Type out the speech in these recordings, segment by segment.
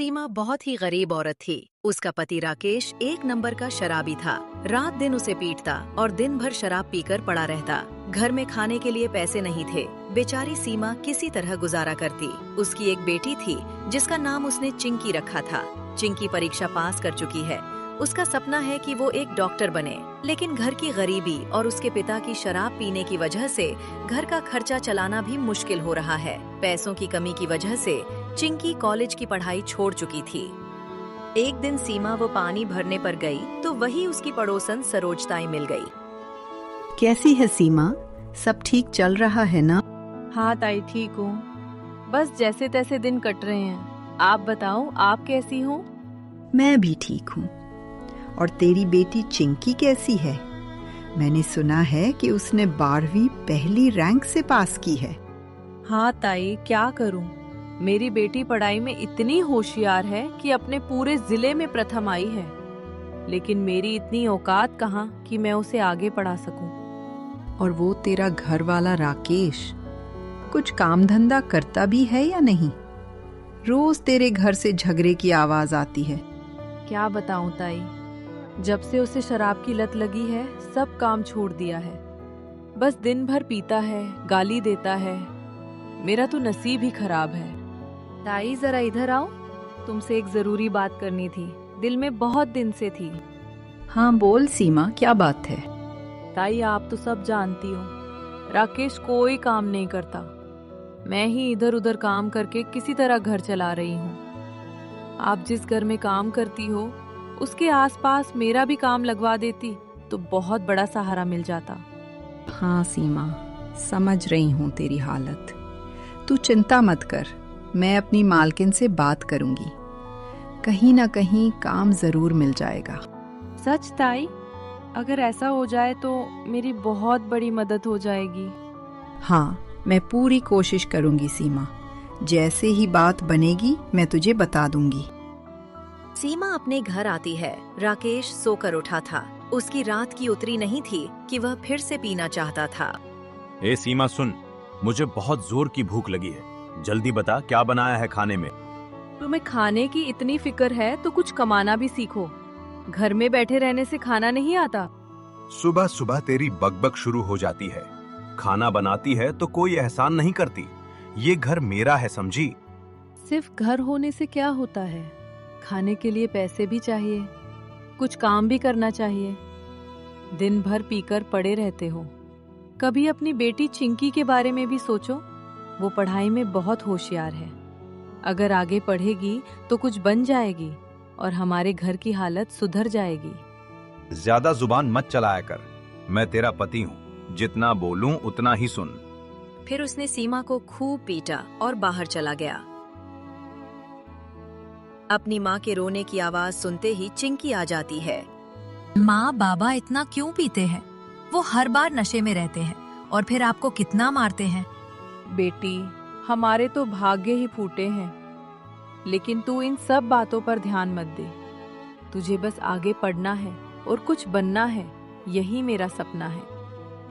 सीमा बहुत ही गरीब औरत थी। उसका पति राकेश एक नंबर का शराबी था। रात दिन उसे पीटता और दिन भर शराब पीकर पड़ा रहता। घर में खाने के लिए पैसे नहीं थे। बेचारी सीमा किसी तरह गुजारा करती। उसकी एक बेटी थी जिसका नाम उसने चिंकी रखा था। चिंकी परीक्षा पास कर चुकी है। उसका सपना है कि वो एक डॉक्टर बने, लेकिन घर की गरीबी और उसके पिता की शराब पीने की वजह से घर का खर्चा चलाना भी मुश्किल हो रहा है। पैसों की कमी की वजह से चिंकी कॉलेज की पढ़ाई छोड़ चुकी थी। एक दिन सीमा वो पानी भरने पर गई तो वही उसकी पड़ोसन सरोजताई मिल गई। कैसी है सीमा, सब ठीक चल रहा है ना? हाँ ताई, ठीक हूँ। बस जैसे तैसे दिन कट रहे हैं। आप बताओ, आप कैसी हो? मैं भी ठीक हूँ। और तेरी बेटी चिंकी कैसी है? मैंने सुना है कि उसने 12वीं पहली रैंक से पास की है। हाँ ताई, क्या करूँ। मेरी बेटी पढ़ाई में इतनी होशियार है कि अपने पूरे जिले में प्रथम आई है, लेकिन मेरी इतनी औकात कहाँ कि मैं उसे आगे पढ़ा सकूं। और वो तेरा घर वाला राकेश कुछ काम धंधा करता भी है या नहीं? रोज तेरे घर से झगड़े की आवाज आती है। क्या बताऊं ताई, जब से उसे शराब की लत लगी है सब काम छोड़ दिया है। बस दिन भर पीता है, गाली देता है। मेरा तो नसीब ही खराब है। ताई जरा इधर आओ, तुमसे एक जरूरी बात करनी थी, दिल में बहुत दिन से थी। हाँ बोल सीमा, क्या बात है? ताई आप तो सब जानती हो, राकेश कोई काम नहीं करता। मैं ही इधर उधर काम करके किसी तरह घर चला रही हूँ। आप जिस घर में काम करती हो उसके आसपास मेरा भी काम लगवा देती तो बहुत बड़ा सहारा मिल जाता। हाँ सीमा, समझ रही हूँ तेरी हालत। तू चिंता मत कर, मैं अपनी मालकिन से बात करूंगी। कहीं ना कहीं काम जरूर मिल जाएगा। सच ताई? अगर ऐसा हो जाए तो मेरी बहुत बड़ी मदद हो जाएगी। हाँ, मैं पूरी कोशिश करूंगी सीमा। जैसे ही बात बनेगी मैं तुझे बता दूंगी। सीमा अपने घर आती है। राकेश सोकर उठा था। उसकी रात की उतरी नहीं थी कि वह फिर से पीना चाहता था। ए सीमा सुन, मुझे बहुत जोर की भूख लगी है। जल्दी बता क्या बनाया है खाने में। तुम्हें खाने की इतनी फिक्र है तो कुछ कमाना भी सीखो। घर में बैठे रहने से खाना नहीं आता। सुबह सुबह तेरी बकबक शुरू हो जाती है। खाना बनाती है तो कोई एहसान नहीं करती। ये घर मेरा है, समझी? सिर्फ घर होने से क्या होता है, खाने के लिए पैसे भी चाहिए, कुछ काम भी करना चाहिए। दिन भर पीकर पड़े रहते हो। कभी अपनी बेटी चिंकी के बारे में भी सोचो। वो पढ़ाई में बहुत होशियार है। अगर आगे पढ़ेगी तो कुछ बन जाएगी और हमारे घर की हालत सुधर जाएगी। ज्यादा जुबान मत चलाया कर। मैं तेरा पति हूँ, जितना बोलूं उतना ही सुन। फिर उसने सीमा को खूब पीटा और बाहर चला गया। अपनी माँ के रोने की आवाज सुनते ही चिंकी आ जाती है। माँ, बाबा इतना क्यों पीते हैं? वो हर बार नशे में रहते हैं और फिर आपको कितना मारते हैं। बेटी, हमारे तो भाग्य ही फूटे हैं, लेकिन तू इन सब बातों पर ध्यान मत दे। तुझे बस आगे पढ़ना है और कुछ बनना है, यही मेरा सपना है।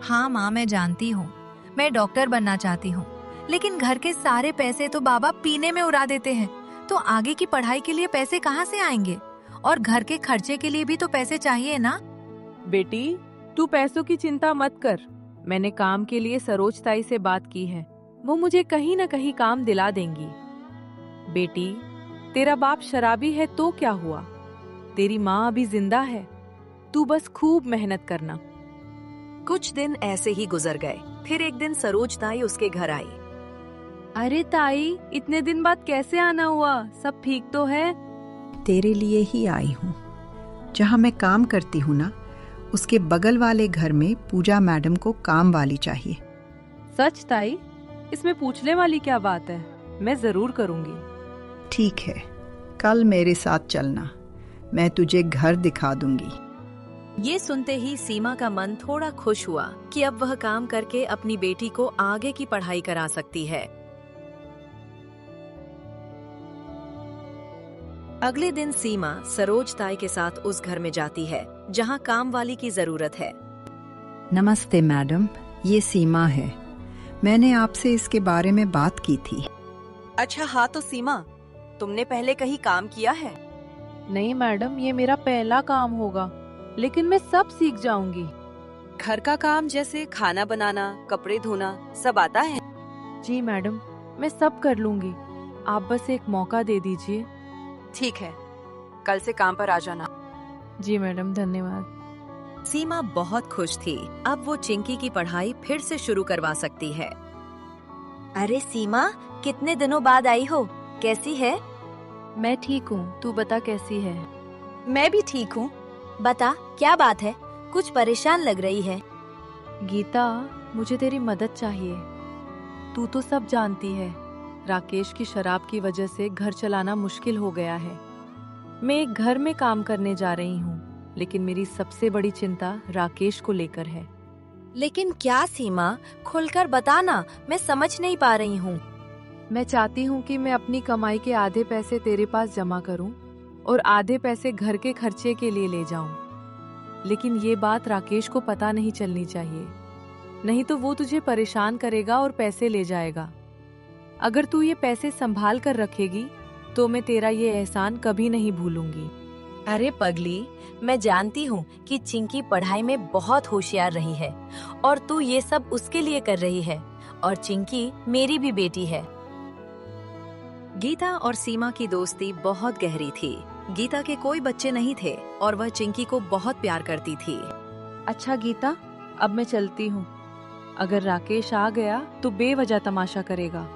हाँ माँ, मैं जानती हूँ, मैं डॉक्टर बनना चाहती हूँ, लेकिन घर के सारे पैसे तो बाबा पीने में उड़ा देते हैं। तो आगे की पढ़ाई के लिए पैसे कहाँ से आएंगे? और घर के खर्चे के लिए भी तो पैसे चाहिए ना। बेटी, तू पैसों की चिंता मत कर। मैंने काम के लिए सरोजताई से बात की है, वो मुझे कहीं न कहीं काम दिला देंगी। बेटी, तेरा बाप शराबी है तो क्या हुआ, तेरी माँ अभी जिंदा है। तू बस खूब मेहनत करना। कुछ दिन ऐसे ही गुजर गए। फिर एक दिन सरोजताई उसके घर आई। अरे ताई, इतने दिन बाद कैसे आना हुआ? सब ठीक तो है? तेरे लिए ही आई हूँ। जहाँ मैं काम करती हूँ ना, उसके बगल वाले घर में पूजा मैडम को काम वाली चाहिए। सच ताई? इसमें पूछने वाली क्या बात है, मैं जरूर करूंगी। ठीक है, कल मेरे साथ चलना, मैं तुझे घर दिखा दूंगी। ये सुनते ही सीमा का मन थोड़ा खुश हुआ कि अब वह काम करके अपनी बेटी को आगे की पढ़ाई करा सकती है। अगले दिन सीमा सरोजताई के साथ उस घर में जाती है जहाँ काम वाली की जरूरत है। नमस्ते मैडम, ये सीमा है। मैंने आपसे इसके बारे में बात की थी। अच्छा हाँ, तो सीमा, तुमने पहले कहीं काम किया है? नहीं मैडम, ये मेरा पहला काम होगा, लेकिन मैं सब सीख जाऊंगी। घर का काम जैसे खाना बनाना, कपड़े धोना सब आता है? जी मैडम, मैं सब कर लूंगी। आप बस एक मौका दे दीजिए। ठीक है, कल से काम पर आ जाना। जी मैडम, धन्यवाद। सीमा बहुत खुश थी। अब वो चिंकी की पढ़ाई फिर से शुरू करवा सकती है। अरे सीमा, कितने दिनों बाद आई हो, कैसी है? मैं ठीक हूँ, तू बता कैसी है? मैं भी ठीक हूँ। बता क्या बात है, कुछ परेशान लग रही है। गीता, मुझे तेरी मदद चाहिए। तू तो सब जानती है, राकेश की शराब की वजह से घर चलाना मुश्किल हो गया है। मैं एक घर में काम करने जा रही हूँ, लेकिन मेरी सबसे बड़ी चिंता राकेश को लेकर है। लेकिन क्या सीमा, खुलकर बताना, मैं समझ नहीं पा रही हूँ। मैं चाहती हूँ कि मैं अपनी कमाई के आधे पैसे तेरे पास जमा करूँ और आधे पैसे घर के खर्चे के लिए ले जाऊँ। लेकिन ये बात राकेश को पता नहीं चलनी चाहिए, नहीं तो वो तुझे परेशान करेगा और पैसे ले जाएगा। अगर तू ये पैसे संभाल कर रखेगी तो मैं तेरा ये एहसान कभी नहीं भूलूंगी। अरे पगली, मैं जानती हूँ कि चिंकी पढ़ाई में बहुत होशियार रही है और तू ये सब उसके लिए कर रही है, और चिंकी मेरी भी बेटी है। गीता और सीमा की दोस्ती बहुत गहरी थी। गीता के कोई बच्चे नहीं थे और वह चिंकी को बहुत प्यार करती थी। अच्छा गीता, अब मैं चलती हूँ। अगर राकेश आ गया तो बेवजह तमाशा करेगा।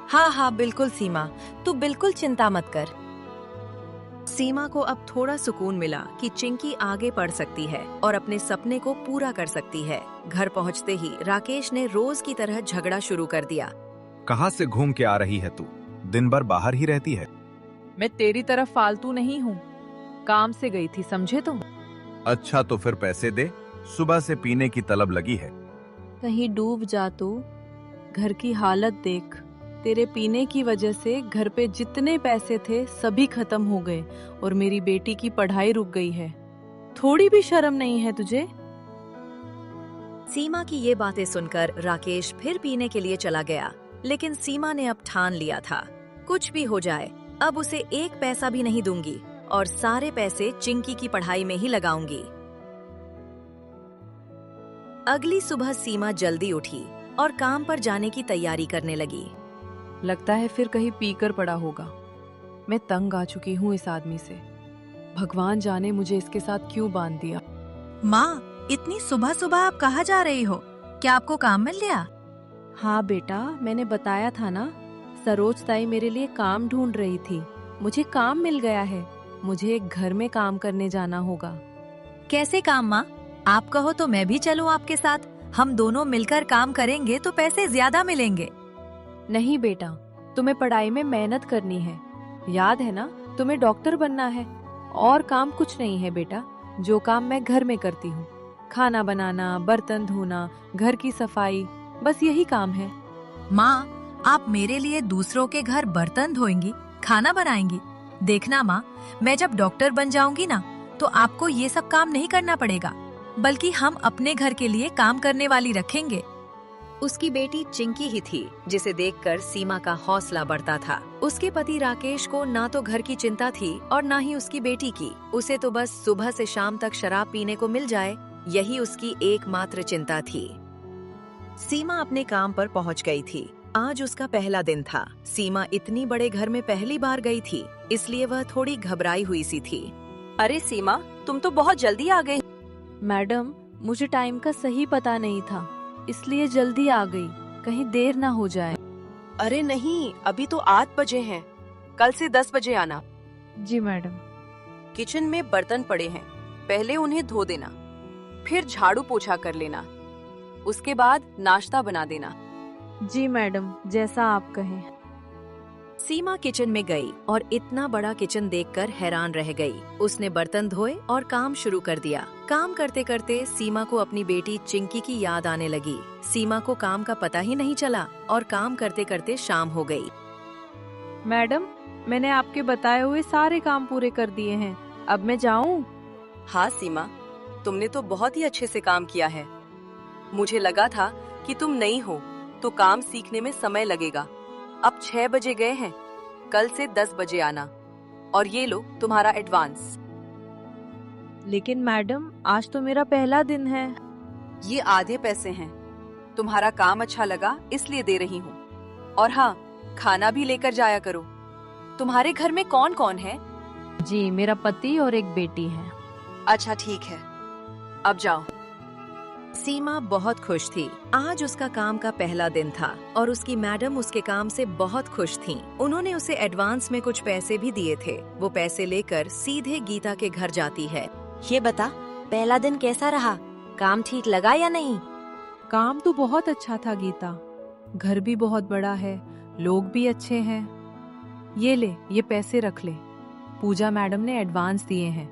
हाँ हाँ बिल्कुल सीमा, तू बिल्कुल चिंता मत कर। सीमा को अब थोड़ा सुकून मिला कि चिंकी आगे बढ़ सकती है और अपने सपने को पूरा कर सकती है। घर पहुंचते ही राकेश ने रोज की तरह झगड़ा शुरू कर दिया। कहाँ से घूम के आ रही है तू? दिन भर बाहर ही रहती है। मैं तेरी तरफ फालतू नहीं हूँ, काम से गई थी, समझे तुम? अच्छा तो फिर पैसे दे, सुबह से पीने की तलब लगी है। कहीं डूब जा तू। घर की हालत देख, तेरे पीने की वजह से घर पे जितने पैसे थे सभी खत्म हो गए और मेरी बेटी की पढ़ाई रुक गई है। थोड़ी भी शर्म नहीं है तुझे? सीमा की ये बातें सुनकर राकेश फिर पीने के लिए चला गया, लेकिन सीमा ने अब ठान लिया था, कुछ भी हो जाए अब उसे एक पैसा भी नहीं दूंगी और सारे पैसे चिंकी की पढ़ाई में ही लगाऊंगी। अगली सुबह सीमा जल्दी उठी और काम पर जाने की तैयारी करने लगी। लगता है फिर कहीं पीकर पड़ा होगा। मैं तंग आ चुकी हूँ इस आदमी से। भगवान जाने मुझे इसके साथ क्यों बांध दिया। माँ, इतनी सुबह सुबह आप कहाँ जा रही हो? क्या आपको काम मिल गया? हाँ बेटा, मैंने बताया था ना, सरोज ताई मेरे लिए काम ढूंढ रही थी। मुझे काम मिल गया है। मुझे एक घर में काम करने जाना होगा। कैसे काम माँ? आप कहो तो मैं भी चलूँ आपके साथ। हम दोनों मिलकर काम करेंगे तो पैसे ज्यादा मिलेंगे। नहीं बेटा, तुम्हें पढ़ाई में मेहनत करनी है। याद है ना, तुम्हें डॉक्टर बनना है। और काम कुछ नहीं है बेटा, जो काम मैं घर में करती हूँ, खाना बनाना, बर्तन धोना, घर की सफाई, बस यही काम है। माँ, आप मेरे लिए दूसरों के घर बर्तन धोएंगी, खाना बनाएंगी। देखना माँ, मैं जब डॉक्टर बन जाऊंगी ना, तो आपको ये सब काम नहीं करना पड़ेगा, बल्कि हम अपने घर के लिए काम करने वाली रखेंगे। उसकी बेटी चिंकी ही थी जिसे देखकर सीमा का हौसला बढ़ता था। उसके पति राकेश को ना तो घर की चिंता थी और ना ही उसकी बेटी की। उसे तो बस सुबह से शाम तक शराब पीने को मिल जाए, यही उसकी एकमात्र चिंता थी। सीमा अपने काम पर पहुंच गई थी। आज उसका पहला दिन था। सीमा इतनी बड़े घर में पहली बार गई थी, इसलिए वह थोड़ी घबराई हुई सी थी। अरे सीमा, तुम तो बहुत जल्दी आ गई। मैडम, मुझे टाइम का सही पता नहीं था, इसलिए जल्दी आ गई, कहीं देर ना हो जाए। अरे नहीं, अभी तो 8 बजे हैं। कल से 10 बजे आना। जी मैडम। किचन में बर्तन पड़े हैं, पहले उन्हें धो देना, फिर झाड़ू पोछा कर लेना, उसके बाद नाश्ता बना देना। जी मैडम, जैसा आप कहें। सीमा किचन में गई और इतना बड़ा किचन देखकर हैरान रह गई। उसने बर्तन धोए और काम शुरू कर दिया। काम करते करते सीमा को अपनी बेटी चिंकी की याद आने लगी। सीमा को काम का पता ही नहीं चला और काम करते करते शाम हो गई। मैडम, मैंने आपके बताए हुए सारे काम पूरे कर दिए हैं, अब मैं जाऊं? हाँ सीमा, तुमने तो बहुत ही अच्छे से काम किया है। मुझे लगा था कि तुम नई हो तो काम सीखने में समय लगेगा। अब 6 बजे गए हैं, कल से 10 बजे आना। और ये लो तुम्हारा एडवांस। लेकिन मैडम, आज तो मेरा पहला दिन है। ये आधे पैसे हैं। तुम्हारा काम अच्छा लगा इसलिए दे रही हूँ। और हाँ, खाना भी लेकर जाया करो। तुम्हारे घर में कौन कौन है? जी, मेरा पति और एक बेटी है। अच्छा ठीक है, अब जाओ। सीमा बहुत खुश थी। आज उसका काम का पहला दिन था और उसकी मैडम उसके काम से बहुत खुश थीं। उन्होंने उसे एडवांस में कुछ पैसे भी दिए थे। वो पैसे लेकर सीधे गीता के घर जाती है। ये बता, पहला दिन कैसा रहा? काम ठीक लगा या नहीं? काम तो बहुत अच्छा था गीता। घर भी बहुत बड़ा है, लोग भी अच्छे हैं। ये ले, ये पैसे रख ले। पूजा मैडम ने एडवांस दिए हैं।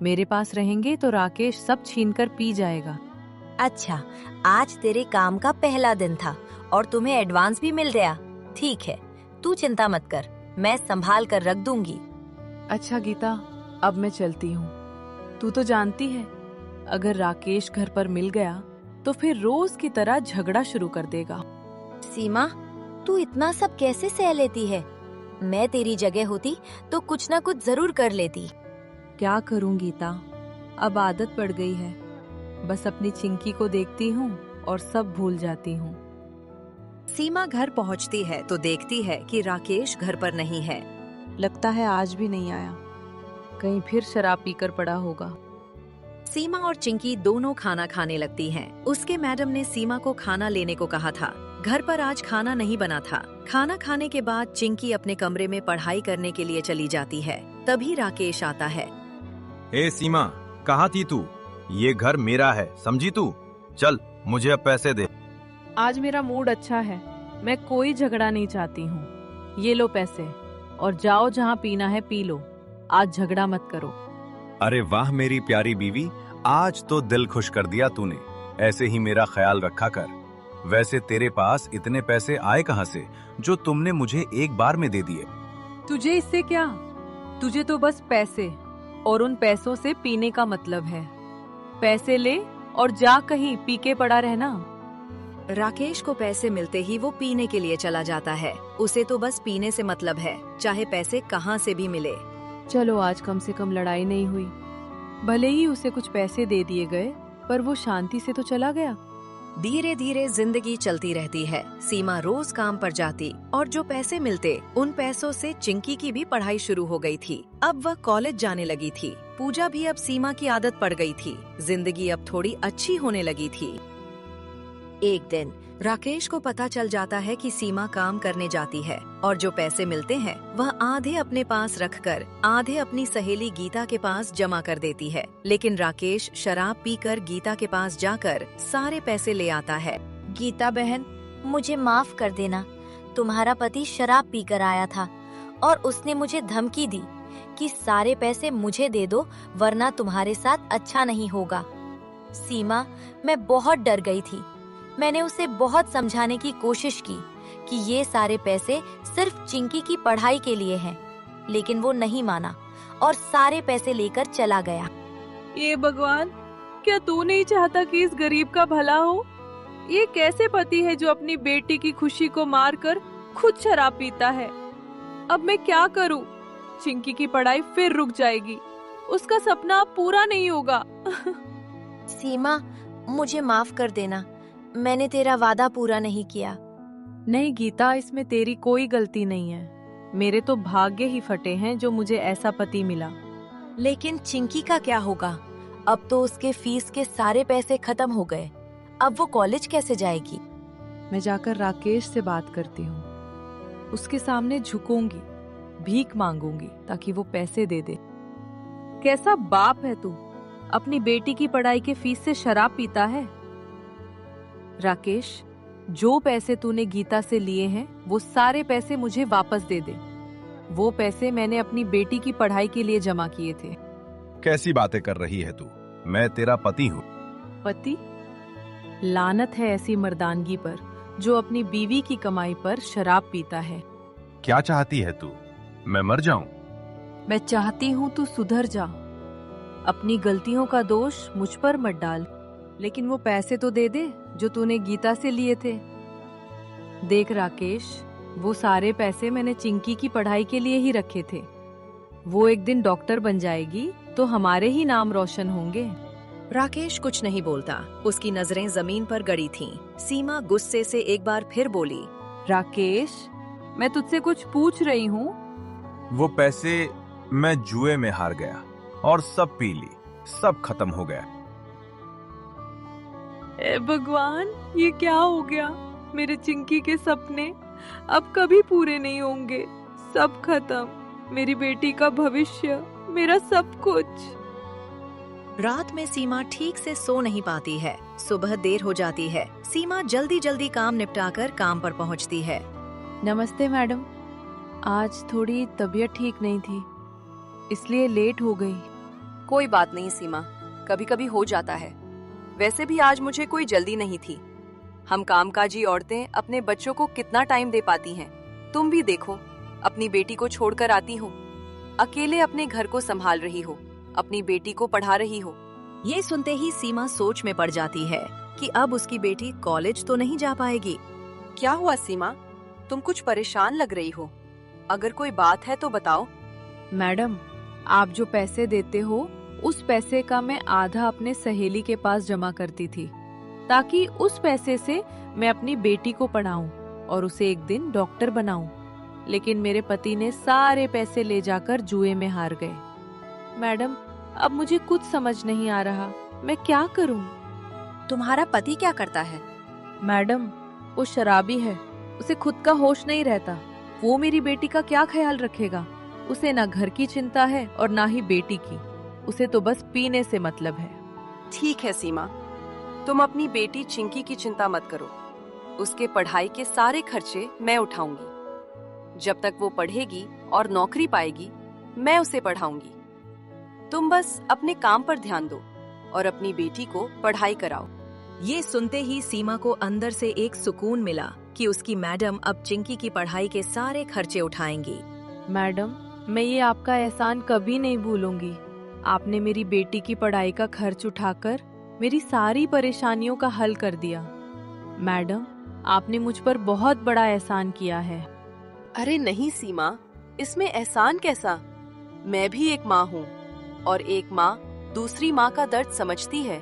मेरे पास रहेंगे तो राकेश सब छीनकर पी जाएगा। अच्छा, आज तेरे काम का पहला दिन था और तुम्हें एडवांस भी मिल गया। ठीक है, तू चिंता मत कर, मैं संभाल कर रख दूंगी। अच्छा गीता, अब मैं चलती हूँ। तू तो जानती है, अगर राकेश घर पर मिल गया तो फिर रोज की तरह झगड़ा शुरू कर देगा। सीमा, तू इतना सब कैसे सह लेती है? मैं तेरी जगह होती तो कुछ न कुछ जरूर कर लेती। क्या करूं गीता, अब आदत पड़ गई है। बस अपनी चिंकी को देखती हूँ और सब भूल जाती हूँ। सीमा घर पहुंचती है तो देखती है कि राकेश घर पर नहीं है। लगता है आज भी नहीं आया, कहीं फिर शराब पीकर पड़ा होगा। सीमा और चिंकी दोनों खाना खाने लगती हैं। उसके मैडम ने सीमा को खाना लेने को कहा था। घर पर आज खाना नहीं बना था। खाना खाने के बाद चिंकी अपने कमरे में पढ़ाई करने के लिए चली जाती है। तभी राकेश आता है। ए सीमा, कहाँ थी तू? ये घर मेरा है, समझी तू? चल, मुझे अब पैसे दे। आज मेरा मूड अच्छा है, मैं कोई झगड़ा नहीं चाहती हूँ। ये लो पैसे और जाओ जहाँ पीना है पी लो। आज झगड़ा मत करो। अरे वाह मेरी प्यारी बीवी, आज तो दिल खुश कर दिया तूने। ऐसे ही मेरा ख्याल रखा कर। वैसे तेरे पास इतने पैसे आए कहाँ से जो तुमने मुझे एक बार में दे दिए? तुझे इससे क्या? तुझे तो बस पैसे और उन पैसों से पीने का मतलब है। पैसे ले और जा कहीं पी के पड़ा रहना। राकेश को पैसे मिलते ही वो पीने के लिए चला जाता है। उसे तो बस पीने से मतलब है, चाहे पैसे कहाँ से भी मिले। चलो, आज कम से कम लड़ाई नहीं हुई। भले ही उसे कुछ पैसे दे दिए गए, पर वो शांति से तो चला गया। धीरे धीरे जिंदगी चलती रहती है। सीमा रोज काम पर जाती और जो पैसे मिलते उन पैसों से चिंकी की भी पढ़ाई शुरू हो गई थी। अब वह कॉलेज जाने लगी थी। पूजा भी अब सीमा की आदत पड़ गई थी। जिंदगी अब थोड़ी अच्छी होने लगी थी। एक दिन राकेश को पता चल जाता है कि सीमा काम करने जाती है और जो पैसे मिलते हैं वह आधे अपने पास रखकर आधे अपनी सहेली गीता के पास जमा कर देती है। लेकिन राकेश शराब पीकर गीता के पास जाकर सारे पैसे ले आता है। गीता बहन, मुझे माफ कर देना। तुम्हारा पति शराब पीकर आया था और उसने मुझे धमकी दी कि सारे पैसे मुझे दे दो वरना तुम्हारे साथ अच्छा नहीं होगा। सीमा, मैं बहुत डर गई थी। मैंने उसे बहुत समझाने की कोशिश की कि ये सारे पैसे सिर्फ चिंकी की पढ़ाई के लिए हैं, लेकिन वो नहीं माना और सारे पैसे लेकर चला गया। ये भगवान, क्या तू नहीं चाहता कि इस गरीब का भला हो? ये कैसे पति है जो अपनी बेटी की खुशी को मारकर खुद शराब पीता है? अब मैं क्या करूं? चिंकी की पढ़ाई फिर रुक जाएगी। उसका सपना अब पूरा नहीं होगा। सीमा, मुझे माफ कर देना। मैंने तेरा वादा पूरा नहीं किया। नहीं गीता, इसमें तेरी कोई गलती नहीं है। मेरे तो भाग्य ही फटे हैं जो मुझे ऐसा पति मिला। लेकिन चिंकी का क्या होगा? अब तो उसके फीस के सारे पैसे खत्म हो गए। अब वो कॉलेज कैसे जाएगी? मैं जाकर राकेश से बात करती हूँ। उसके सामने झुकूंगी, भीख मांगूंगी ताकि वो पैसे दे दे। कैसा बाप है तू? अपनी बेटी की पढ़ाई के फीस से शराब पीता है। राकेश, जो पैसे तूने गीता से लिए हैं वो सारे पैसे मुझे वापस दे दे। वो पैसे मैंने अपनी बेटी की पढ़ाई के लिए जमा किए थे। कैसी बातें कर रही है तू? मैं तेरा पति हूँ। पति? लानत है ऐसी मर्दानगी पर जो अपनी बीवी की कमाई पर शराब पीता है। क्या चाहती है तू? मैं मर जाऊं? मैं चाहती हूँ तू सुधर जा। अपनी गलतियों का दोष मुझ पर मत डाल। लेकिन वो पैसे तो दे दे जो तूने गीता से लिए थे। देख राकेश, वो सारे पैसे मैंने चिंकी की पढ़ाई के लिए ही रखे थे। वो एक दिन डॉक्टर बन जाएगी तो हमारे ही नाम रोशन होंगे। राकेश कुछ नहीं बोलता, उसकी नजरें जमीन पर गड़ी थीं। सीमा गुस्से से एक बार फिर बोली, राकेश, मैं तुझसे कुछ पूछ रही हूँ। वो पैसे मैं जुए में हार गया और सब पी ली, सब खत्म हो गया। ए भगवान, ये क्या हो गया? मेरे चिंकी के सपने अब कभी पूरे नहीं होंगे, सब खत्म। मेरी बेटी का भविष्य, मेरा सब कुछ। रात में सीमा ठीक से सो नहीं पाती है। सुबह देर हो जाती है। सीमा जल्दी जल्दी काम निपटाकर काम पर पहुंचती है। नमस्ते मैडम, आज थोड़ी तबीयत ठीक नहीं थी, इसलिए लेट हो गई। कोई बात नहीं सीमा, कभी कभी हो जाता है। वैसे भी आज मुझे कोई जल्दी नहीं थी। हम कामकाजी औरतें अपने बच्चों को कितना टाइम दे पाती हैं। तुम भी देखो, अपनी बेटी को छोड़कर आती हो, अकेले अपने घर को संभाल रही हो, अपनी बेटी को पढ़ा रही हो। ये सुनते ही सीमा सोच में पड़ जाती है कि अब उसकी बेटी कॉलेज तो नहीं जा पाएगी। क्या हुआ सीमा, तुम कुछ परेशान लग रही हो? अगर कोई बात है तो बताओ। मैडम, आप जो पैसे देते हो उस पैसे का मैं आधा अपने सहेली के पास जमा करती थी, ताकि उस पैसे से मैं अपनी बेटी को पढ़ाऊं और उसे एक दिन डॉक्टर बनाऊं। लेकिन मेरे पति ने सारे पैसे ले जाकर जुए में हार गए। मैडम, अब मुझे कुछ समझ नहीं आ रहा, मैं क्या करूं? तुम्हारा पति क्या करता है? मैडम, वो शराबी है, उसे खुद का होश नहीं रहता। वो मेरी बेटी का क्या ख्याल रखेगा? उसे ना घर की चिंता है और ना ही बेटी की। उसे तो बस पीने से मतलब है। ठीक है सीमा, तुम अपनी बेटी चिंकी की चिंता मत करो। उसके पढ़ाई के सारे खर्चे मैं उठाऊंगी। जब तक वो पढ़ेगी और नौकरी पाएगी, मैं उसे पढ़ाऊंगी। तुम बस अपने काम पर ध्यान दो और अपनी बेटी को पढ़ाई कराओ। ये सुनते ही सीमा को अंदर से एक सुकून मिला कि उसकी मैडम अब चिंकी की पढ़ाई के सारे खर्चे उठाएंगी। मैडम, मैं ये आपका एहसान कभी नहीं भूलूंगी। आपने मेरी बेटी की पढ़ाई का खर्च उठाकर मेरी सारी परेशानियों का हल कर दिया। मैडम, आपने मुझ पर बहुत बड़ा एहसान किया है। अरे नहीं सीमा, इसमें एहसान कैसा? मैं भी एक माँ हूँ और एक माँ दूसरी माँ का दर्द समझती है।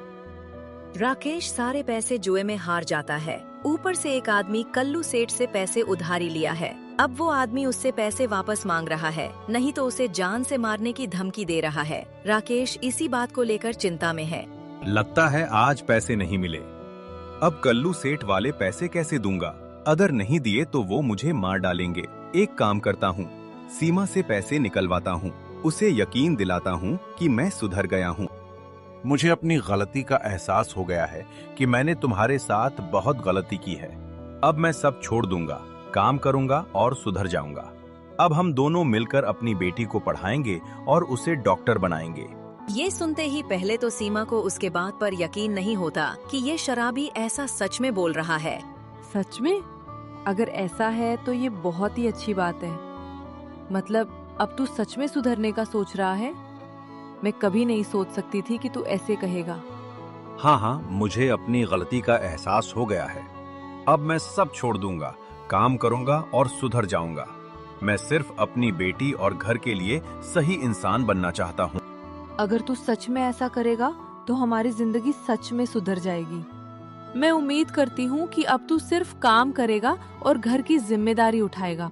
राकेश सारे पैसे जुए में हार जाता है। ऊपर से एक आदमी कल्लू सेठ से पैसे उधारी लिया है। अब वो आदमी उससे पैसे वापस मांग रहा है, नहीं तो उसे जान से मारने की धमकी दे रहा है। राकेश इसी बात को लेकर चिंता में है। लगता है आज पैसे नहीं मिले। अब कल्लू सेठ वाले पैसे कैसे दूंगा? अगर नहीं दिए तो वो मुझे मार डालेंगे। एक काम करता हूँ, सीमा से पैसे निकलवाता हूँ, उसे यकीन दिलाता हूँ कि मैं सुधर गया हूँ। मुझे अपनी गलती का एहसास हो गया है कि मैंने तुम्हारे साथ बहुत गलती की है। अब मैं सब छोड़ दूंगा, काम करूंगा और सुधर जाऊंगा। अब हम दोनों मिलकर अपनी बेटी को पढ़ाएंगे और उसे डॉक्टर बनाएंगे। ये सुनते ही पहले तो सीमा को उसके बात पर यकीन नहीं होता कि ये शराबी ऐसा सच में बोल रहा है। सच में? अगर ऐसा है तो ये बहुत ही अच्छी बात है। मतलब अब तू सच में सुधरने का सोच रहा है? मैं कभी नहीं सोच सकती थी कि तू ऐसे कहेगा। हाँ, मुझे अपनी गलती का एहसास हो गया है। अब मैं सब छोड़ दूंगा, काम करूंगा और सुधर जाऊंगा। मैं सिर्फ अपनी बेटी और घर के लिए सही इंसान बनना चाहता हूँ। अगर तू सच में ऐसा करेगा तो हमारी जिंदगी सच में सुधर जाएगी। मैं उम्मीद करती हूँ कि अब तू सिर्फ काम करेगा और घर की जिम्मेदारी उठाएगा।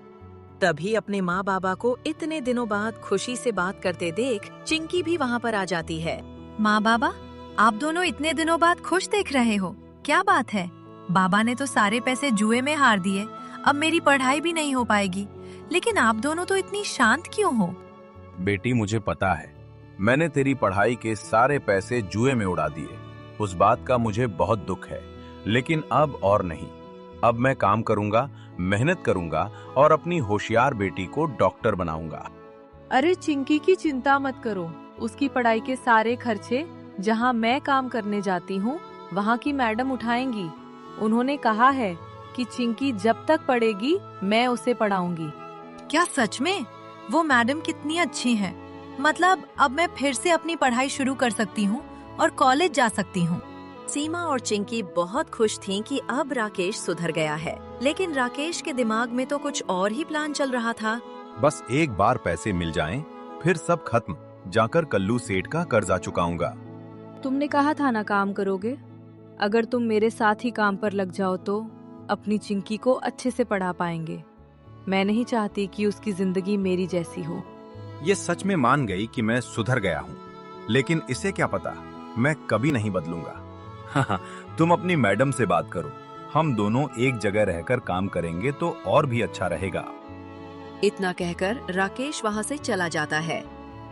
तभी अपने माँ बाबा को इतने दिनों बाद खुशी से बात करते देख चिंकी भी वहाँ पर आ जाती है। माँ बाबा, आप दोनों इतने दिनों बाद खुश देख रहे हो, क्या बात है? बाबा ने तो सारे पैसे जुए में हार दिए, अब मेरी पढ़ाई भी नहीं हो पाएगी, लेकिन आप दोनों तो इतनी शांत क्यों हो? बेटी, मुझे पता है मैंने तेरी पढ़ाई के सारे पैसे जुए में उड़ा दिए। उस बात का मुझे बहुत दुख है, लेकिन अब और नहीं। अब मैं काम करूंगा, मेहनत करूंगा और अपनी होशियार बेटी को डॉक्टर बनाऊंगा। अरे चिंकी की चिंता मत करो, उसकी पढ़ाई के सारे खर्चे जहाँ मैं काम करने जाती हूँ वहाँ की मैडम उठाएंगी। उन्होंने कहा है कि चिंकी जब तक पढ़ेगी मैं उसे पढ़ाऊंगी। क्या सच में? वो मैडम कितनी अच्छी है। मतलब अब मैं फिर से अपनी पढ़ाई शुरू कर सकती हूँ और कॉलेज जा सकती हूँ। सीमा और चिंकी बहुत खुश थीं कि अब राकेश सुधर गया है, लेकिन राकेश के दिमाग में तो कुछ और ही प्लान चल रहा था। बस एक बार पैसे मिल जाएं, फिर सब खत्म। जाकर कल्लू सेठ का कर्जा चुकाऊंगा। तुमने कहा था ना काम करोगे। अगर तुम मेरे साथ ही काम पर लग जाओ तो अपनी चिंकी को अच्छे से पढ़ा पाएंगे। मैं नहीं चाहती कि उसकी जिंदगी मेरी जैसी हो। ये सच में मान गई कि मैं सुधर गया हूँ, लेकिन इसे क्या पता, मैं कभी नहीं बदलूंगा। हाँ, तुम अपनी मैडम से बात करो, हम दोनों एक जगह रहकर काम करेंगे तो और भी अच्छा रहेगा। इतना कहकर राकेश वहाँ से चला जाता है।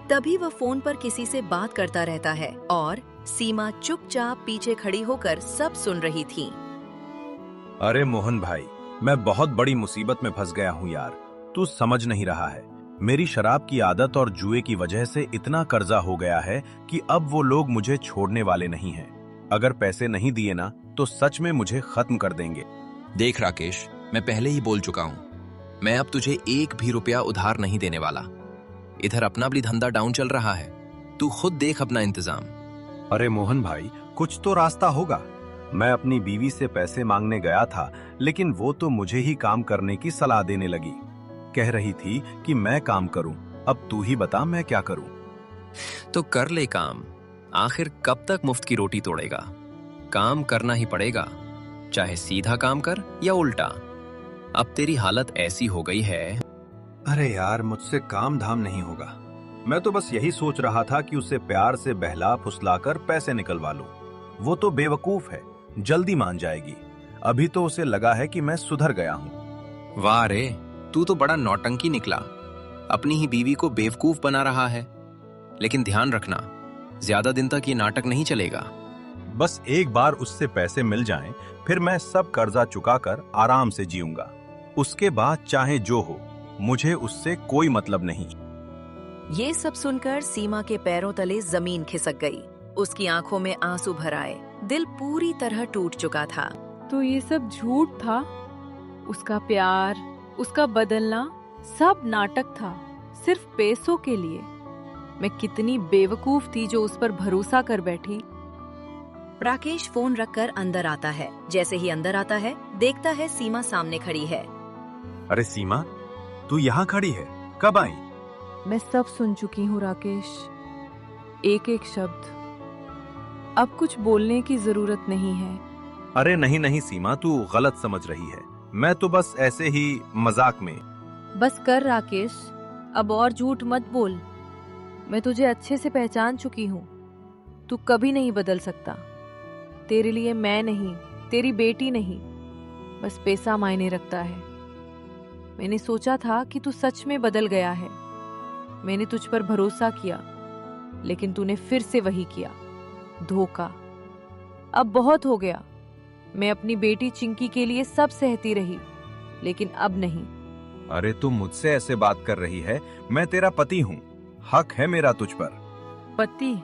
तभी वह फोन पर किसी से बात करता रहता है और सीमा चुपचाप पीछे खड़ी होकर सब सुन रही थी। अरे मोहन भाई, मैं बहुत बड़ी मुसीबत में फंस गया हूँ यार। तू समझ नहीं रहा है, मेरी शराब की आदत और जुए की वजह से इतना कर्जा हो गया है कि अब वो लोग मुझे छोड़ने वाले नहीं हैं। अगर पैसे नहीं दिए ना तो सच में मुझे खत्म कर देंगे। देख राकेश, मैं पहले ही बोल चुका हूँ, मैं अब तुझे एक भी रुपया उधार नहीं देने वाला। इधर अपना भी धंधा डाउन चल रहा है, तू खुद देख अपना इंतजाम। अरे मोहन भाई, कुछ तो रास्ता होगा। मैं अपनी बीवी से पैसे मांगने गया था, लेकिन वो तो मुझे ही काम करने की सलाह देने लगी। कह रही थी कि मैं काम करूं। अब तू ही बता मैं क्या करूं। तो कर ले काम, आखिर कब तक मुफ्त की रोटी तोड़ेगा। काम करना ही पड़ेगा, चाहे सीधा काम कर या उल्टा। अब तेरी हालत ऐसी हो गई है। अरे यार, मुझसे काम धाम नहीं होगा। मैं तो बस यही सोच रहा था कि उसे प्यार से बहला फुसलाकर पैसे निकलवा लूं। वो तो बेवकूफ है, जल्दी मान जाएगी। अभी तो उसे लगा है कि मैं सुधर गया हूं। वाह रे, तू तो बड़ा नौटंकी निकला। अपनी ही बीवी को बेवकूफ बना रहा है। लेकिन ध्यान रखना, ज्यादा दिन तक ये नाटक नहीं चलेगा। बस एक बार उससे पैसे मिल जाएं, फिर मैं सब कर्जा चुकाकर आराम से जीऊंगा। उसके बाद चाहे जो हो, मुझे उससे कोई मतलब नहीं। ये सब सुनकर सीमा के पैरों तले जमीन खिसक गई। उसकी आंखों में आंसू भर आए। दिल पूरी तरह टूट चुका था। तो ये सब झूठ था। उसका प्यार, उसका बदलना सब नाटक था, सिर्फ पैसों के लिए। मैं कितनी बेवकूफ थी जो उस पर भरोसा कर बैठी। राकेश फोन रखकर अंदर आता है। जैसे ही अंदर आता है, देखता है सीमा सामने खड़ी है। अरे सीमा, तू यहाँ खड़ी है, कब आई? मैं सब सुन चुकी हूँ राकेश, एक एक शब्द। अब कुछ बोलने की जरूरत नहीं है। अरे नहीं नहीं सीमा, तू गलत समझ रही है। मैं तो बस ऐसे ही मजाक में। बस कर राकेश, अब और झूठ मत बोल। मैं तुझे अच्छे से पहचान चुकी हूँ। तू कभी नहीं बदल सकता। तेरे लिए मैं नहीं, तेरी बेटी नहीं, बस पैसा मायने रखता है। मैंने सोचा था कि तू सच में बदल गया है। मैंने तुझ पर भरोसा किया, लेकिन तूने फिर से वही किया, धोखा। अब बहुत हो गया। मैं अपनी बेटी चिंकी के लिए सब सहती रही, लेकिन अब नहीं। अरे तू मुझसे ऐसे बात कर रही है? मैं तेरा पति हूँ, हक है मेरा तुझ पर। पति?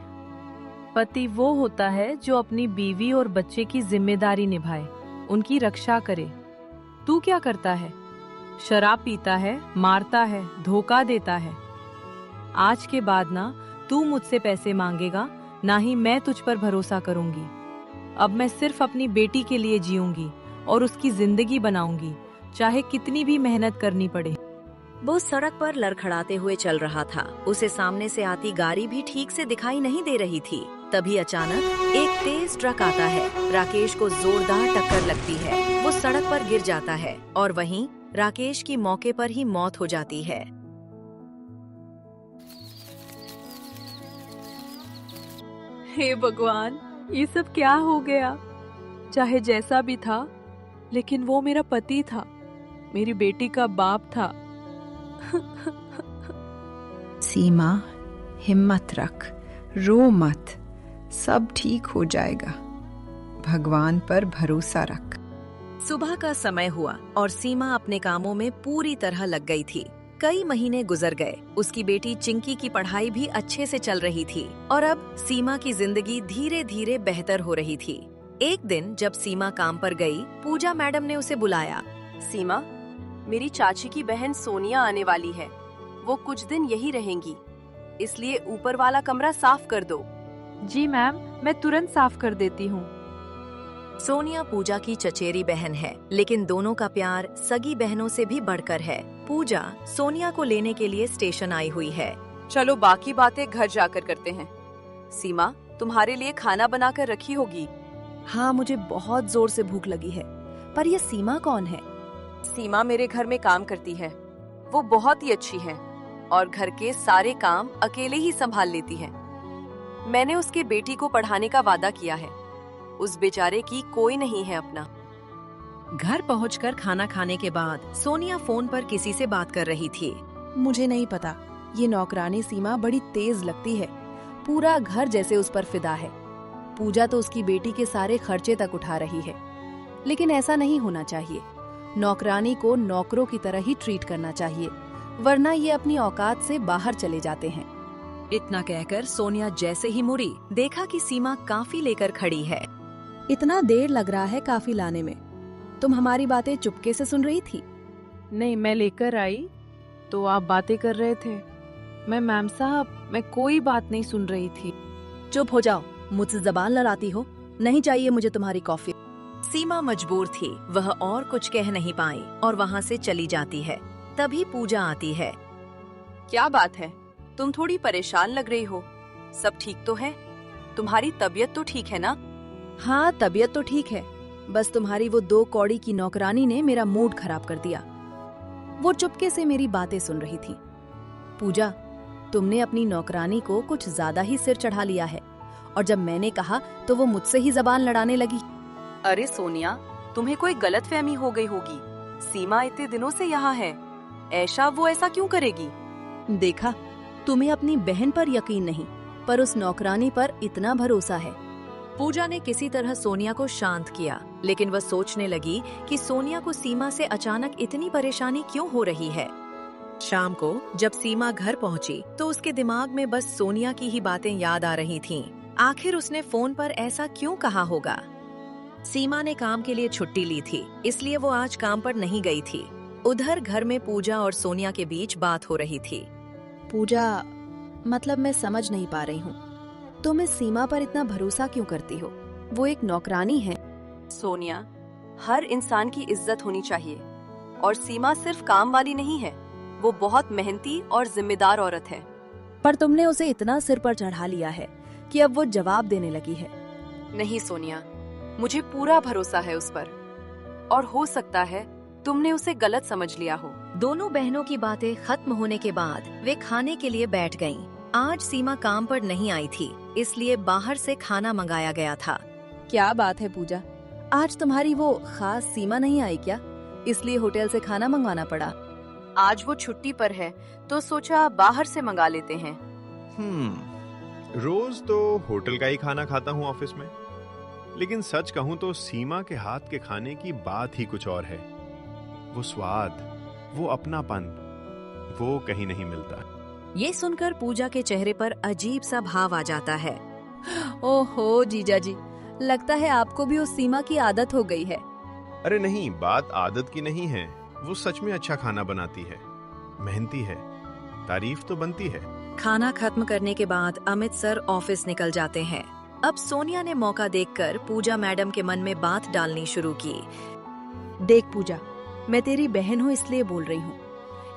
पति वो होता है जो अपनी बीवी और बच्चे की जिम्मेदारी निभाए, उनकी रक्षा करे। तू क्या करता है? शराब पीता है, मारता है, धोखा देता है। आज के बाद ना तू मुझसे पैसे मांगेगा, ना ही मैं तुझ पर भरोसा करूंगी। अब मैं सिर्फ अपनी बेटी के लिए जीऊंगी और उसकी जिंदगी बनाऊंगी, चाहे कितनी भी मेहनत करनी पड़े। वो सड़क पर लड़खड़ाते हुए चल रहा था। उसे सामने से आती गाड़ी भी ठीक से दिखाई नहीं दे रही थी। तभी अचानक एक तेज ट्रक आता है। राकेश को जोरदार टक्कर लगती है। वो सड़क पर गिर जाता है और वहीं राकेश की मौके पर ही मौत हो जाती है। हे भगवान, ये सब क्या हो गया? चाहे जैसा भी था, लेकिन वो मेरा पति था, मेरी बेटी का बाप था। सीमा, हिम्मत रख, रो मत, सब ठीक हो जाएगा। भगवान पर भरोसा रख। सुबह का समय हुआ और सीमा अपने कामों में पूरी तरह लग गई थी। कई महीने गुजर गए। उसकी बेटी चिंकी की पढ़ाई भी अच्छे से चल रही थी और अब सीमा की जिंदगी धीरे धीरे बेहतर हो रही थी। एक दिन जब सीमा काम पर गई, पूजा मैडम ने उसे बुलाया। सीमा, मेरी चाची की बहन सोनिया आने वाली है। वो कुछ दिन यही रहेंगी, इसलिए ऊपर वाला कमरा साफ कर दो। जी मैम, मैं तुरंत साफ कर देती हूँ। सोनिया पूजा की चचेरी बहन है, लेकिन दोनों का प्यार सगी बहनों से भी बढ़कर है। पूजा सोनिया को लेने के लिए स्टेशन आई हुई है। चलो बाकी बातें घर जाकर करते हैं। सीमा, तुम्हारे लिए खाना बनाकर रखी होगी। हाँ, मुझे बहुत जोर से भूख लगी है। पर ये सीमा कौन है? सीमा मेरे घर में काम करती है। वो बहुत ही अच्छी है और घर के सारे काम अकेले ही संभाल लेती है। मैंने उसके बेटी को पढ़ाने का वादा किया है। उस बेचारे की कोई नहीं है अपना। घर पहुंचकर खाना खाने के बाद सोनिया फोन पर किसी से बात कर रही थी। मुझे नहीं पता, ये नौकरानी सीमा बड़ी तेज लगती है। पूरा घर जैसे उस पर फिदा है। पूजा तो उसकी बेटी के सारे खर्चे तक उठा रही है, लेकिन ऐसा नहीं होना चाहिए। नौकरानी को नौकरों की तरह ही ट्रीट करना चाहिए, वरना ये अपनी औकात से बाहर चले जाते हैं। इतना कहकर सोनिया जैसे ही मुड़ी, देखा कि सीमा काफी लेकर खड़ी है। इतना देर लग रहा है काफी लाने में। तुम हमारी बातें चुपके से सुन रही थी? नहीं, मैं लेकर आई तो आप बातें कर रहे थे। मैम साहब, मैं कोई बात नहीं सुन रही थी। चुप हो जाओ, मुझसे जबान लड़ाती हो। नहीं चाहिए मुझे तुम्हारी कॉफी। सीमा मजबूर थी, वह और कुछ कह नहीं पाई और वहाँ से चली जाती है। तभी पूजा आती है। क्या बात है, तुम थोड़ी परेशान लग रही हो। सब ठीक तो है? तुम्हारी तबीयत तो ठीक है ना? हाँ, तबीयत तो ठीक है। बस तुम्हारी वो 2 कौड़ी की नौकरानी ने मेरा मूड खराब कर दिया। वो चुपके से मेरी बातें सुन रही थी। पूजा, तुमने अपनी नौकरानी को कुछ ज्यादा ही सिर चढ़ा लिया है, और जब मैंने कहा तो वो मुझसे ही जबान लड़ाने लगी। अरे सोनिया, तुम्हें कोई गलतफहमी हो गई होगी। सीमा इतने दिनों से यहाँ है। ऐशा वो ऐसा क्यों करेगी? देखा, तुम्हें अपनी बहन पर यकीन नहीं, पर उस नौकरानी पर इतना भरोसा है। पूजा ने किसी तरह सोनिया को शांत किया, लेकिन वह सोचने लगी कि सोनिया को सीमा से अचानक इतनी परेशानी क्यों हो रही है। शाम को जब सीमा घर पहुंची तो उसके दिमाग में बस सोनिया की ही बातें याद आ रही थीं। आखिर उसने फोन पर ऐसा क्यों कहा होगा? सीमा ने काम के लिए छुट्टी ली थी, इसलिए वो आज काम पर नहीं गई थी। उधर घर में पूजा और सोनिया के बीच बात हो रही थी। पूजा, मतलब मैं समझ नहीं पा रही हूँ, तुम इस सीमा पर इतना भरोसा क्यों करती हो? वो एक नौकरानी है। सोनिया, हर इंसान की इज्जत होनी चाहिए, और सीमा सिर्फ काम वाली नहीं है। वो बहुत मेहनती और जिम्मेदार औरत है। पर तुमने उसे इतना सिर पर चढ़ा लिया है कि अब वो जवाब देने लगी है। नहीं सोनिया, मुझे पूरा भरोसा है उस पर, और हो सकता है तुमने उसे गलत समझ लिया हो। दोनों बहनों की बातें खत्म होने के बाद वे खाने के लिए बैठ गईं। आज सीमा काम पर नहीं आई थी, इसलिए बाहर से खाना मंगाया गया था। क्या बात है पूजा, आज तुम्हारी वो खास सीमा नहीं आई क्या? इसलिए होटल से खाना मंगवाना पड़ा। आज वो छुट्टी पर है तो सोचा बाहर से मंगा लेते हैं। रोज तो होटल का ही खाना खाता हूँ ऑफिस में, लेकिन सच कहूँ तो सीमा के हाथ के खाने की बात ही कुछ और है। वो स्वाद, वो अपनापन, वो कहीं नहीं मिलता। ये सुनकर पूजा के चेहरे पर अजीब सा भाव आ जाता है। ओहो जीजा जी, लगता है आपको भी उस सीमा की आदत हो गई है। अरे नहीं, बात आदत की नहीं है। वो सच में अच्छा खाना बनाती है, मेहनती है, तारीफ तो बनती है। खाना खत्म करने के बाद अमित सर ऑफिस निकल जाते हैं। अब सोनिया ने मौका देखकर पूजा मैडम के मन में बात डालनी शुरू की। देख पूजा, मैं तेरी बहन हूँ इसलिए बोल रही हूँ।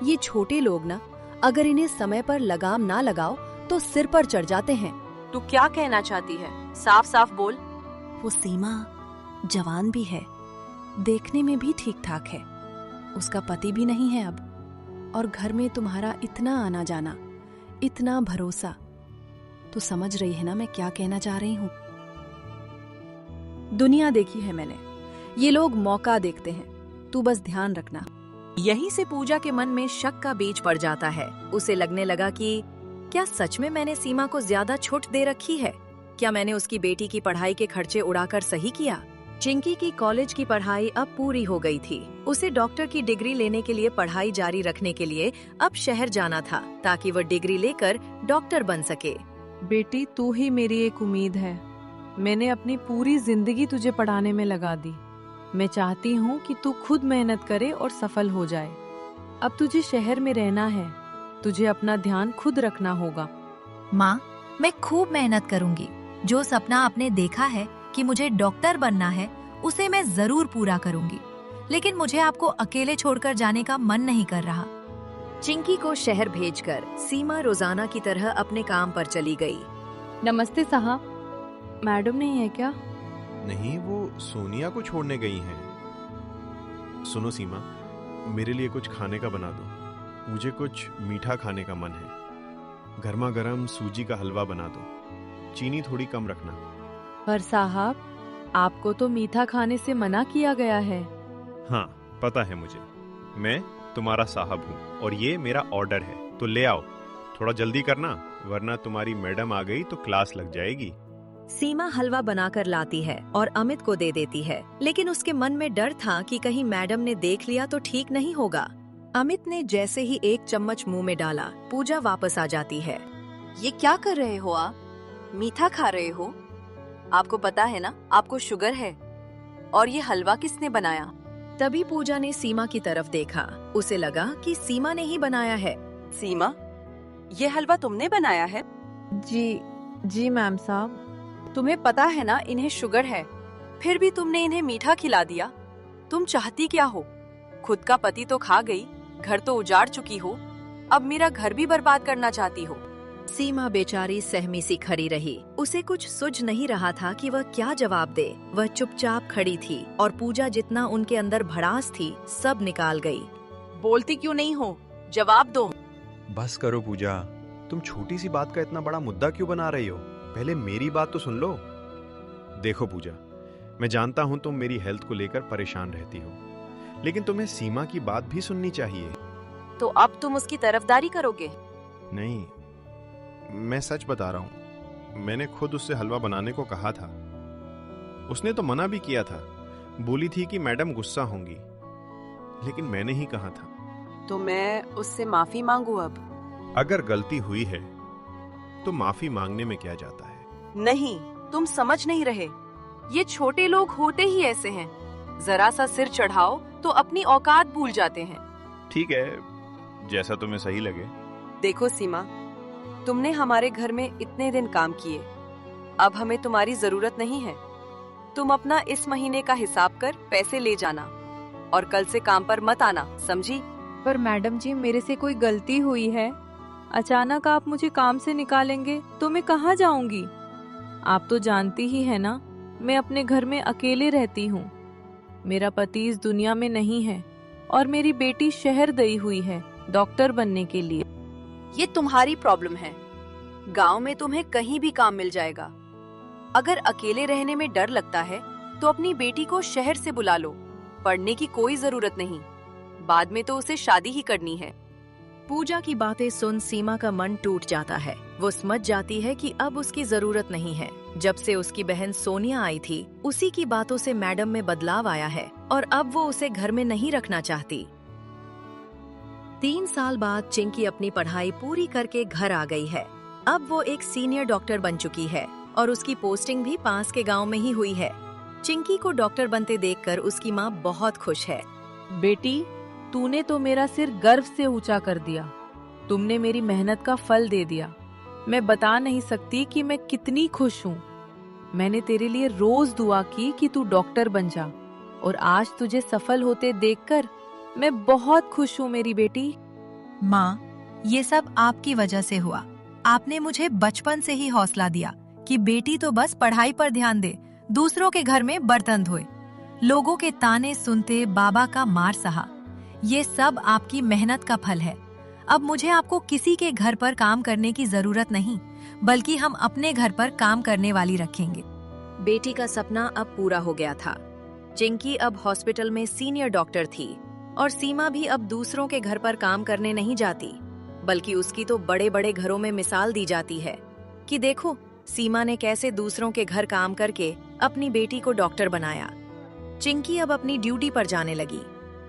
ये छोटे लोग ना, अगर इन्हें समय पर लगाम ना लगाओ तो सिर पर चढ़ जाते हैं। तू क्या कहना चाहती है? साफ साफ बोल। वो सीमा जवान भी है, देखने में भी ठीक ठाक है, उसका पति भी नहीं है अब, और घर में तुम्हारा इतना आना जाना, इतना भरोसा। तो समझ रही है ना मैं क्या कहना चाह रही हूँ? दुनिया देखी है मैंने, ये लोग मौका देखते हैं, तू बस ध्यान रखना। यहीं से पूजा के मन में शक का बीज पड़ जाता है। उसे लगने लगा कि क्या सच में मैंने सीमा को ज्यादा छूट दे रखी है? क्या मैंने उसकी बेटी की पढ़ाई के खर्चे उड़ाकर सही किया? चिंकी की कॉलेज की पढ़ाई अब पूरी हो गई थी। उसे डॉक्टर की डिग्री लेने के लिए पढ़ाई जारी रखने के लिए अब शहर जाना था, ताकि वह डिग्री लेकर डॉक्टर बन सके। बेटी, तू ही मेरी एक उम्मीद है। मैंने अपनी पूरी जिंदगी तुझे पढ़ाने में लगा दी। मैं चाहती हूँ कि तू खुद मेहनत करे और सफल हो जाए। अब तुझे शहर में रहना है, तुझे अपना ध्यान खुद रखना होगा। माँ, मैं खूब मेहनत करूंगी। जो सपना आपने देखा है कि मुझे डॉक्टर बनना है, उसे मैं जरूर पूरा करूंगी, लेकिन मुझे आपको अकेले छोड़कर जाने का मन नहीं कर रहा। चिंकी को शहर भेजकर सीमा रोजाना की तरह अपने काम पर चली गई। नमस्ते साहब, मैडम नहीं है क्या? नहीं, वो सोनिया को छोड़ने गई हैं। सुनो सीमा, मेरे लिए कुछ खाने का बना दो। मुझे कुछ मीठा खाने का मन है। गर्मा गर्म सूजी का हलवा बना दो, चीनी थोड़ी कम रखना। पर साहब, आपको तो मीठा खाने से मना किया गया है। हाँ, पता है मुझे। मैं तुम्हारा साहब हूँ और ये मेरा ऑर्डर है, तो ले आओ। थोड़ा जल्दी करना, वरना तुम्हारी मैडम आ गई तो क्लास लग जाएगी। सीमा हलवा बनाकर लाती है और अमित को दे देती है, लेकिन उसके मन में डर था कि कहीं मैडम ने देख लिया तो ठीक नहीं होगा। अमित ने जैसे ही एक चम्मच मुंह में डाला, पूजा वापस आ जाती है। ये क्या कर रहे हो आप? मीठा खा रहे हो? आपको पता है ना, आपको शुगर है। और ये हलवा किसने बनाया? तभी पूजा ने सीमा की तरफ देखा। उसे लगा कि सीमा ने ही बनाया है। सीमा, ये हलवा तुमने बनाया है? जी मैम साहब। तुम्हें पता है ना इन्हें शुगर है, फिर भी तुमने इन्हें मीठा खिला दिया। तुम चाहती क्या हो? खुद का पति तो खा गई, घर तो उजाड़ चुकी हो, अब मेरा घर भी बर्बाद करना चाहती हो। सीमा बेचारी सहमी सी खड़ी रही। उसे कुछ सूझ नहीं रहा था कि वह क्या जवाब दे। वह चुपचाप खड़ी थी और पूजा जितना उनके अंदर भड़ास थी सब निकाल गई। बोलती क्यों नहीं हो? जवाब दो। बस करो पूजा, तुम छोटी सी बात का इतना बड़ा मुद्दा क्यों बना रही हो? पहले मेरी बात तो सुन लो। देखो पूजा, मैं जानता हूं तुम मेरी हेल्थ को लेकर परेशान रहती हो, लेकिन तुम्हें सीमा की बात भी सुननी चाहिए। तो अब तुम उसकी तरफदारी करोगे? नहीं, मैं सच बता रहा हूं। मैंने खुद उससे हलवा बनाने को कहा था। उसने तो मना भी किया था, बोली थी कि मैडम गुस्सा होंगी, लेकिन मैंने ही कहा था। तो मैं उससे माफी मांगू अब? अगर गलती हुई है तो माफी मांगने में क्या जाता है? नहीं, तुम समझ नहीं रहे। ये छोटे लोग होते ही ऐसे हैं। जरा सा सिर चढ़ाओ तो अपनी औकात भूल जाते हैं। ठीक है, जैसा तुम्हें सही लगे। देखो सीमा, तुमने हमारे घर में इतने दिन काम किए, अब हमें तुम्हारी जरूरत नहीं है। तुम अपना इस महीने का हिसाब कर पैसे ले जाना और कल से काम पर मत आना, समझी? पर मैडम जी, मेरे से कोई गलती हुई है? अचानक आप मुझे काम से निकालेंगे तो मैं कहाँ जाऊंगी? आप तो जानती ही है ना, मैं अपने घर में अकेले रहती हूँ। मेरा पति इस दुनिया में नहीं है और मेरी बेटी शहर गई हुई है डॉक्टर बनने के लिए। ये तुम्हारी प्रॉब्लम है। गांव में तुम्हें कहीं भी काम मिल जाएगा। अगर अकेले रहने में डर लगता है तो अपनी बेटी को शहर से बुला लो। पढ़ने की कोई जरूरत नहीं, बाद में तो उसे शादी ही करनी है। पूजा की बातें सुन सीमा का मन टूट जाता है। वो समझ जाती है कि अब उसकी जरूरत नहीं है। जब से उसकी बहन सोनिया आई थी, उसी की बातों से मैडम में बदलाव आया है और अब वो उसे घर में नहीं रखना चाहती। 3 साल बाद चिंकी अपनी पढ़ाई पूरी करके घर आ गई है। अब वो एक सीनियर डॉक्टर बन चुकी है और उसकी पोस्टिंग भी पास के गांव में ही हुई है। चिंकी को डॉक्टर बनते देखकर उसकी माँ बहुत खुश है। बेटी, तूने तो मेरा सिर गर्व से ऊंचा कर दिया। तुमने मेरी मेहनत का फल दे दिया। मैं बता नहीं सकती कि मैं कितनी खुश हूँ। मैंने तेरे लिए रोज दुआ की कि तू डॉक्टर बन जा और आज तुझे सफल होते देखकर मैं बहुत खुश हूँ मेरी बेटी। माँ, ये सब आपकी वजह से हुआ। आपने मुझे बचपन से ही हौसला दिया कि बेटी तो बस पढ़ाई पर ध्यान दे, दूसरों के घर में बर्तन धोए। लोगों के ताने सुनते बाबा का मार सहा। ये सब आपकी मेहनत का फल है। अब मुझे आपको किसी के घर पर काम करने की जरूरत नहीं, बल्कि हम अपने घर पर काम करने वाली रखेंगे। बेटी का सपना अब पूरा हो गया था। चिंकी अब हॉस्पिटल में सीनियर डॉक्टर थी और सीमा भी अब दूसरों के घर पर काम करने नहीं जाती, बल्कि उसकी तो बड़े बड़े घरों में मिसाल दी जाती है कि देखो सीमा ने कैसे दूसरों के घर काम करके अपनी बेटी को डॉक्टर बनाया। चिंकी अब अपनी ड्यूटी पर जाने लगी।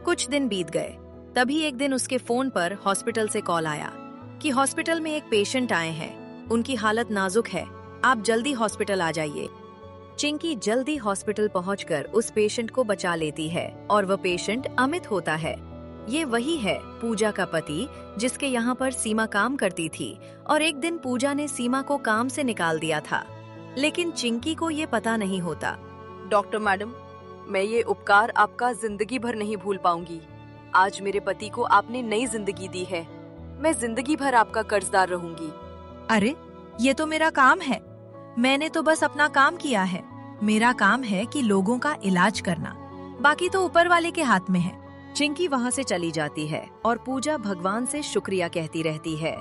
कुछ दिन बीत गए, तभी एक दिन उसके फोन पर हॉस्पिटल से कॉल आया कि हॉस्पिटल में एक पेशेंट आए हैं, उनकी हालत नाजुक है, आप जल्दी हॉस्पिटल आ जाइए। चिंकी जल्दी हॉस्पिटल पहुंचकर उस पेशेंट को बचा लेती है और वह पेशेंट अमित होता है। ये वही है पूजा का पति, जिसके यहाँ पर सीमा काम करती थी और एक दिन पूजा ने सीमा को काम से निकाल दिया था, लेकिन चिंकी को ये पता नहीं होता। डॉक्टर मैडम, मैं ये उपकार आपका जिंदगी भर नहीं भूल पाऊंगी। आज मेरे पति को आपने नई जिंदगी दी है। मैं जिंदगी भर आपका कर्जदार रहूंगी। अरे, ये तो मेरा काम है। मैंने तो बस अपना काम किया है। मेरा काम है कि लोगों का इलाज करना, बाकी तो ऊपर वाले के हाथ में है। चिंकी वहाँ से चली जाती है और पूजा भगवान से शुक्रिया कहती रहती है।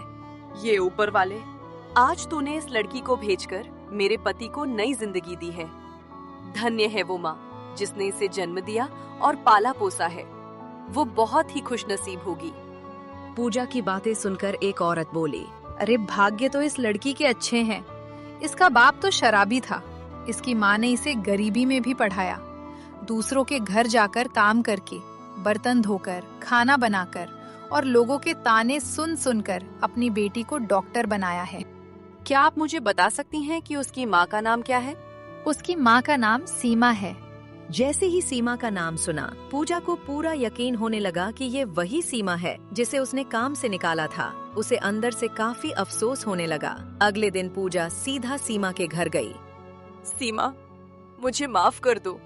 ये ऊपर वाले, आज तूने इस लड़की को भेजकर मेरे पति को नई जिंदगी दी है। धन्य है वो माँ जिसने इसे जन्म दिया और पाला पोसा है। वो बहुत ही खुशनसीब होगी। पूजा की बातें सुनकर एक औरत बोली, अरे भाग्य तो इस लड़की के अच्छे हैं। इसका बाप तो शराबी था। इसकी माँ ने इसे गरीबी में भी पढ़ाया। दूसरों के घर जाकर काम करके, बर्तन धोकर, खाना बनाकर और लोगों के ताने सुन सुनकर अपनी बेटी को डॉक्टर बनाया है। क्या आप मुझे बता सकती हैं कि उसकी माँ का नाम क्या है? उसकी माँ का नाम सीमा है। जैसे ही सीमा का नाम सुना, पूजा को पूरा यकीन होने लगा कि ये वही सीमा है जिसे उसने काम से निकाला था। उसे अंदर से काफी अफसोस होने लगा। अगले दिन पूजा सीधा सीमा के घर गई। सीमा, मुझे माफ कर दो।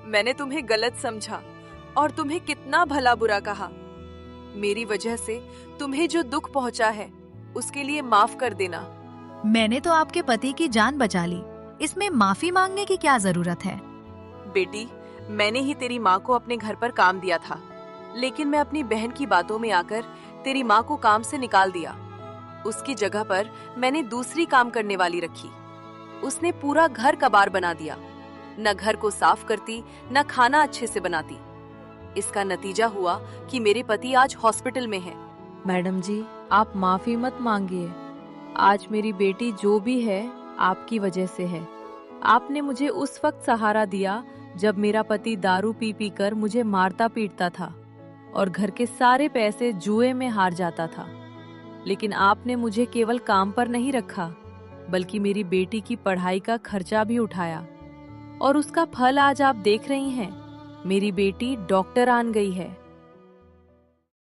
मैंने तुम्हें गलत समझा और तुम्हें कितना भला बुरा कहा। मेरी वजह से तुम्हें जो दुख पहुंचा है उसके लिए माफ कर देना। मैंने तो आपके पति की जान बचा ली, इसमें माफी मांगने की क्या जरूरत है? बेटी, मैंने ही तेरी माँ को अपने घर पर काम दिया था, लेकिन मैं अपनी बहन की बातों में आकर तेरी माँ को काम से निकाल दिया। उसकी जगह पर मैंने दूसरी काम करने वाली रखी। उसने पूरा घर कबाड़ बना दिया। न घर को साफ करती, न खाना अच्छे से बनाती। इसका नतीजा हुआ कि मेरे पति आज हॉस्पिटल में हैं। मैडम जी, आप माफी मत मांगिए। आज मेरी बेटी जो भी है आपकी वजह से है। आपने मुझे उस वक्त सहारा दिया जब मेरा पति दारू पी पी कर मुझे मारता पीटता था और घर के सारे पैसे जुए में हार जाता था। लेकिन आपने मुझे केवल काम पर नहीं रखा, बल्कि मेरी बेटी की पढ़ाई का खर्चा भी उठाया। और उसका फल आज आप देख रही हैं। मेरी बेटी डॉक्टर आन गई है।